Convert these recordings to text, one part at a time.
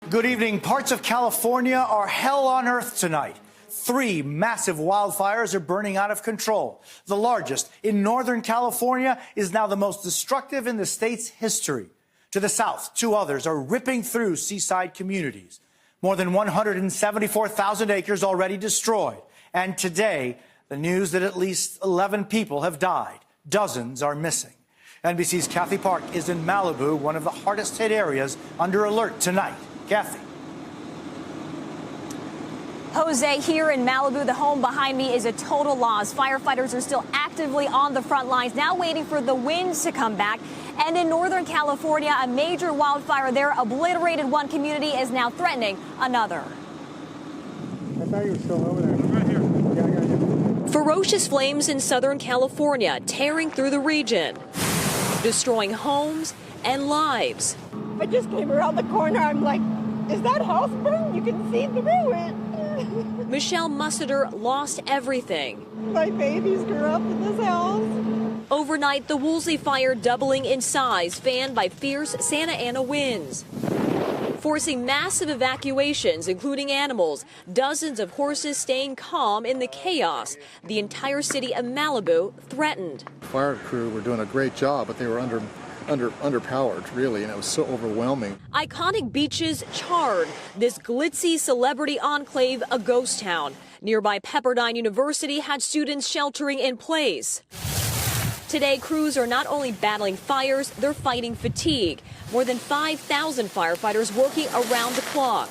Good evening. Parts of California are hell on earth tonight. 3 massive wildfires are burning out of control. The largest in Northern California is now the most destructive in the state's history. To the south, 2 others are ripping through seaside communities. More than 174,000 acres already destroyed. And today, the news that at least 11 people have died. Dozens are missing. NBC's Kathy Park is in Malibu, one of the hardest hit areas, under alert tonight. Kathy. Jose, here in Malibu, the home behind me is a total loss. Firefighters are still actively on the front lines, now waiting for the winds to come back. And in Northern California, a major wildfire there obliterated one community, is now threatening another. I thought you were still over there. Right here. Yeah, I got you. Ferocious flames in Southern California, tearing through the region, destroying homes and lives. I just came around the corner. I'm like, is that house burned? You can see through it. Michelle Mussiter lost everything. My babies grew up in this house. Overnight, the Woolsey fire doubling in size, fanned by fierce Santa Ana winds, forcing massive evacuations, including animals. Dozens of horses staying calm in the chaos. The entire city of Malibu threatened. Fire crew were doing a great job, but they were underpowered, really, and it was so overwhelming. Iconic beaches charred. This glitzy celebrity enclave a ghost town. Nearby Pepperdine University had students sheltering in place. Today, crews are not only battling fires, they're fighting fatigue. More than 5,000 firefighters working around the clock.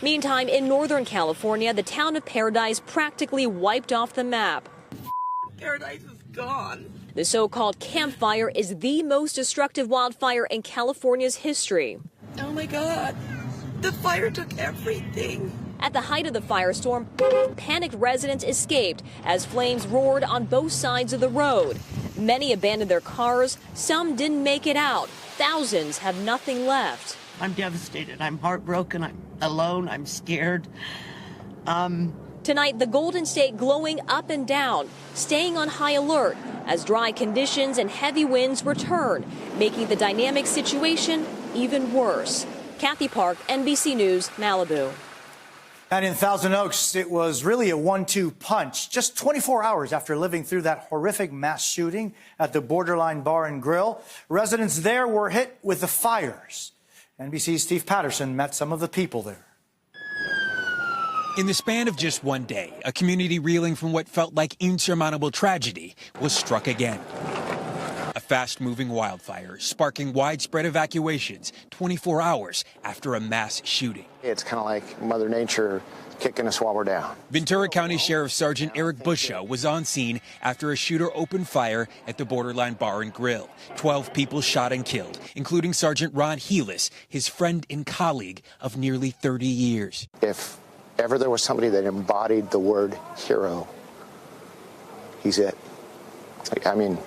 Meantime, in Northern California, the town of Paradise practically wiped off the map. Paradise is gone. The so-called Camp Fire is the most destructive wildfire in California's history. Oh my God. The fire took everything. At the height of the firestorm, panicked residents escaped as flames roared on both sides of the road. Many abandoned their cars. Some didn't make it out. Thousands have nothing left. I'm devastated. I'm heartbroken. I'm alone. I'm scared. Tonight, the Golden State glowing up and down, staying on high alert as dry conditions and heavy winds return, making the dynamic situation even worse. Kathy Park, NBC News, Malibu. And in Thousand Oaks, it was really a 1-2 punch. Just 24 hours after living through that horrific mass shooting at the Borderline Bar and Grill, residents there were hit with the fires. NBC's Steve Patterson met some of the people there. In the span of just one day, a community reeling from what felt like insurmountable tragedy was struck again. A fast-moving wildfire sparking widespread evacuations 24 hours after a mass shooting. It's kind of like Mother Nature kicking us while we're down. Ventura County Sheriff Sergeant Eric Busho was on scene after a shooter opened fire at the Borderline Bar and Grill. 12 people shot and killed, including Sergeant Ron Helis, his friend and colleague of nearly 30 years. If ever there was somebody that embodied the word hero, he's it. I mean,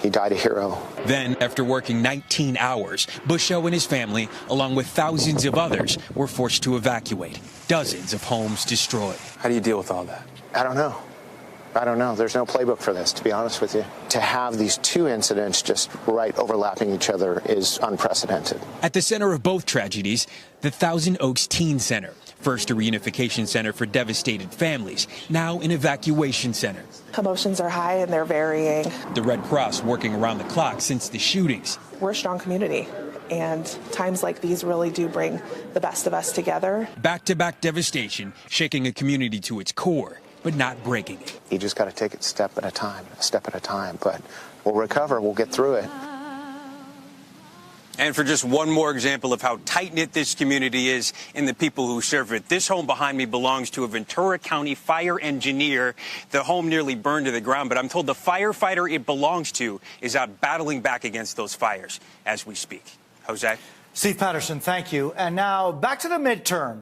he died a hero. Then, after working 19 hours, Busho and his family, along with thousands of others, were forced to evacuate. Dozens of homes destroyed. How do you deal with all that? I don't know. There's no playbook for this, to be honest with you. To have these 2 incidents just right overlapping each other is unprecedented. At the center of both tragedies, the Thousand Oaks Teen Center. First a reunification center for devastated families, now an evacuation center. Emotions are high and they're varying. The Red Cross working around the clock since the shootings. We're a strong community, and times like these really do bring the best of us together. Back-to-back devastation, shaking a community to its core, but not breaking it. You just got to take it a step at a time. But we'll recover, we'll get through it. And for just one more example of how tight-knit this community is and the people who serve it, this home behind me belongs to a Ventura County fire engineer. The home nearly burned to the ground, but I'm told the firefighter it belongs to is out battling back against those fires as we speak. Jose? Steve Patterson, thank you. And now back to the midterm.